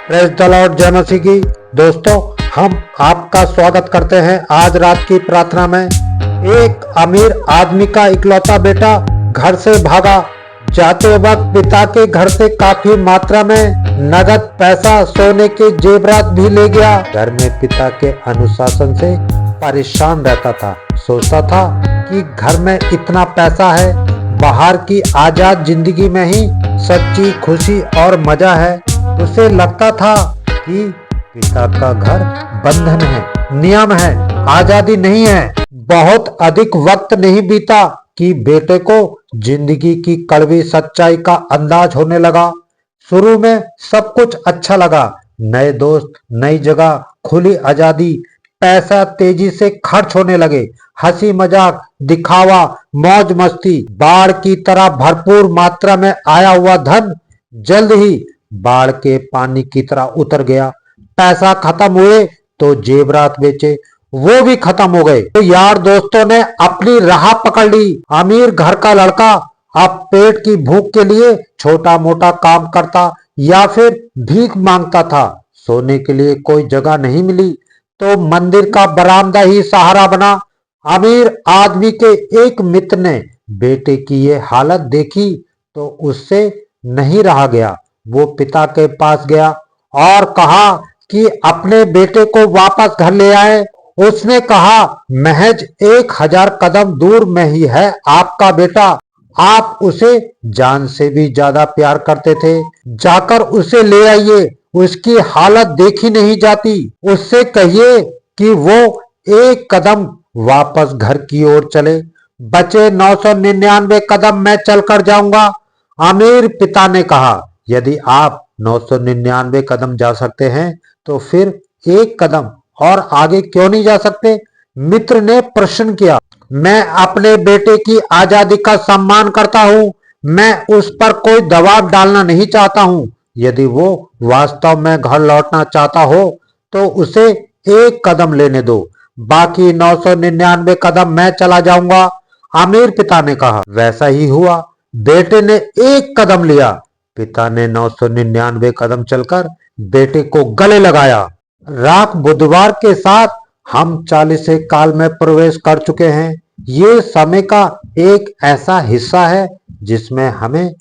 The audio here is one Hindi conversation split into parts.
प्रेज द लॉर्ड, जय मसीह की। दोस्तों, हम आपका स्वागत करते हैं आज रात की प्रार्थना में। एक अमीर आदमी का इकलौता बेटा घर से भागा। जाते वक्त पिता के घर से काफी मात्रा में नगद पैसा, सोने के जेवरात भी ले गया। घर में पिता के अनुशासन से परेशान रहता था। सोचता था कि घर में इतना पैसा है, बाहर की आजाद जिंदगी में ही सच्ची खुशी और मजा है। उसे लगता था कि पिता का घर बंधन है, नियम है, आजादी नहीं है। बहुत अधिक वक्त नहीं बीता कि बेटे को जिंदगी की कड़वी सच्चाई का अंदाज होने लगा। शुरू में सब कुछ अच्छा लगा, नए दोस्त, नई जगह, खुली आजादी, पैसा तेजी से खर्च होने लगे, हंसी मजाक, दिखावा, मौज मस्ती, बाढ़ की तरह भरपूर मात्रा में आया हुआ धन जल्द ही बाढ़ के पानी की तरह उतर गया। पैसा खत्म हुए तो जेवरात बेचे, वो भी खत्म हो गए। तो यार दोस्तों ने अपनी राह पकड़ ली। अमीर घर का लड़का अब पेट की भूख के लिए छोटा मोटा काम करता या फिर भीख मांगता था। सोने के लिए कोई जगह नहीं मिली तो मंदिर का बरामदा ही सहारा बना। अमीर आदमी के एक मित्र ने बेटे की ये हालत देखी तो उससे नहीं रहा गया। वो पिता के पास गया और कहा कि अपने बेटे को वापस घर ले आए। उसने कहा, महज 1000 कदम दूर में ही है आपका बेटा, आप उसे जान से भी ज्यादा प्यार करते थे, जाकर उसे ले आइए, उसकी हालत देखी नहीं जाती। उससे कहिए कि वो एक कदम वापस घर की ओर चले, बचे 999 कदम मैं चलकर जाऊंगा। अमीर पिता ने कहा, यदि आप 999 कदम जा सकते हैं तो फिर एक कदम और आगे क्यों नहीं जा सकते? मित्र ने प्रश्न किया। मैं अपने बेटे की आजादी का सम्मान करता हूं, मैं उस पर कोई दबाव डालना नहीं चाहता हूं। यदि वो वास्तव में घर लौटना चाहता हो तो उसे एक कदम लेने दो, बाकी 999 कदम मैं चला जाऊंगा। अमीर पिता ने कहा। वैसा ही हुआ। बेटे ने एक कदम लिया, पिता ने 999 कदम चलकर बेटे को गले लगाया। रात बुधवार के साथ हम 40 काल में प्रवेश कर चुके हैं। ये समय का एक ऐसा हिस्सा है जिसमें हमें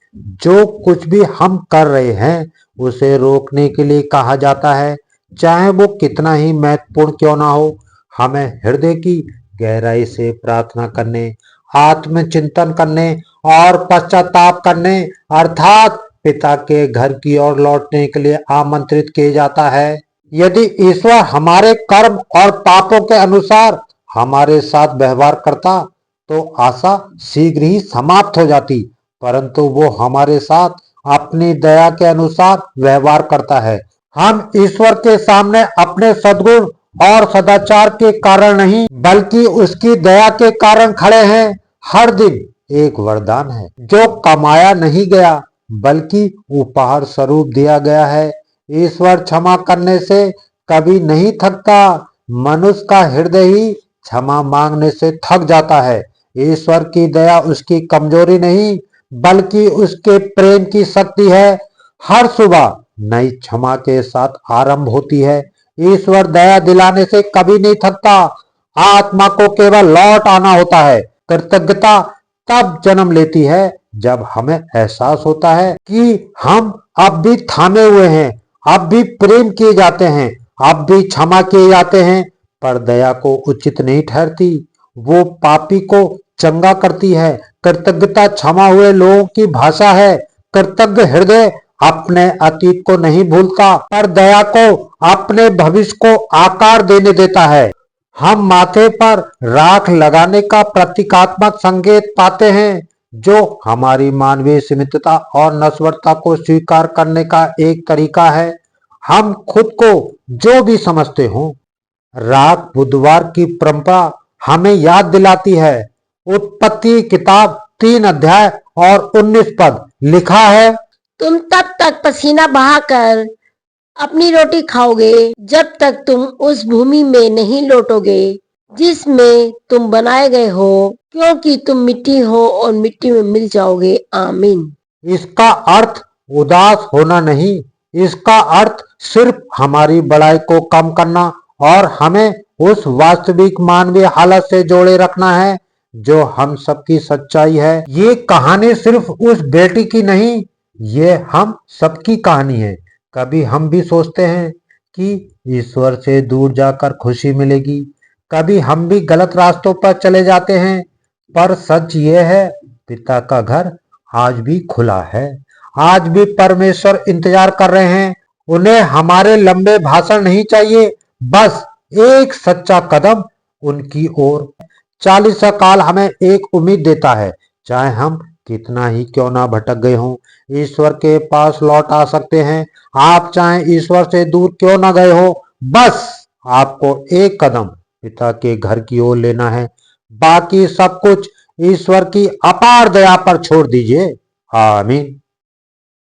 जो कुछ भी हम कर रहे हैं उसे रोकने के लिए कहा जाता है, चाहे वो कितना ही महत्वपूर्ण क्यों ना हो। हमें हृदय की गहराई से प्रार्थना करने, आत्मचिंतन करने और पश्चाताप करने अर्थात पिता के घर की ओर लौटने के लिए आमंत्रित किया जाता है। यदि ईश्वर हमारे कर्म और पापों के अनुसार हमारे साथ व्यवहार करता तो आशा शीघ्र ही समाप्त हो जाती, परंतु वो हमारे साथ अपनी दया के अनुसार व्यवहार करता है। हम ईश्वर के सामने अपने सद्गुण और सदाचार के कारण नहीं बल्कि उसकी दया के कारण खड़े हैं। हर दिन एक वरदान है जो कमाया नहीं गया बल्कि उपहार स्वरूप दिया गया है। ईश्वर क्षमा करने से कभी नहीं थकता, मनुष्य का हृदय ही क्षमा मांगने से थक जाता है। ईश्वर की दया उसकी कमजोरी नहीं बल्कि उसके प्रेम की शक्ति है। हर सुबह नई क्षमा के साथ आरंभ होती है। ईश्वर दया दिलाने से कभी नहीं थकता। आत्मा को केवल लौट आना होता है। कृतज्ञता तब जन्म लेती है जब हमें एहसास होता है कि हम अब भी थामे हुए हैं, अब भी प्रेम किए जाते हैं, अब भी क्षमा किए जाते हैं, पर दया को उचित नहीं ठहरती। वो पापी को चंगा करती है। कृतज्ञता क्षमा हुए लोगों की भाषा है। कृतज्ञ हृदय अपने अतीत को नहीं भूलता पर दया को अपने भविष्य को आकार देने देता है। हम माथे पर राख लगाने का प्रतीकात्मक संकेत पाते हैं जो हमारी मानवीय सीमितता और नश्वरता को स्वीकार करने का एक तरीका है। हम खुद को जो भी समझते हो। राख बुधवार की परंपरा हमें याद दिलाती है। उत्पत्ति किताब 3 अध्याय और 19 पद लिखा है, तुम तब तक पसीना बहाकर अपनी रोटी खाओगे जब तक तुम उस भूमि में नहीं लौटोगे जिसमें तुम बनाए गए हो, क्योंकि तुम मिट्टी हो और मिट्टी में मिल जाओगे। आमीन। इसका अर्थ उदास होना नहीं इसका अर्थ सिर्फ हमारी बड़ाई को कम करना और हमें उस वास्तविक मानवीय हालत से जोड़े रखना है जो हम सबकी सच्चाई है। ये कहानी सिर्फ उस बेटी की नहीं, ये हम सबकी कहानी है। कभी हम भी सोचते हैं कि ईश्वर से दूर जाकर खुशी मिलेगी, कभी हम भी गलत रास्तों पर चले जाते हैं, पर सच ये है पिता का घर आज भी खुला है। आज भी परमेश्वर इंतजार कर रहे हैं। उन्हें हमारे लंबे भाषण नहीं चाहिए, बस एक सच्चा कदम उनकी ओर। 40 काल हमें एक उम्मीद देता है, चाहे हम कितना ही क्यों ना भटक गए हों, ईश्वर के पास लौट आ सकते हैं। आप चाहे ईश्वर से दूर क्यों ना गए हो, बस आपको एक कदम पिता के घर की ओर लेना है। बाकी सब कुछ ईश्वर की अपार दया पर छोड़ दीजिए। आमीन।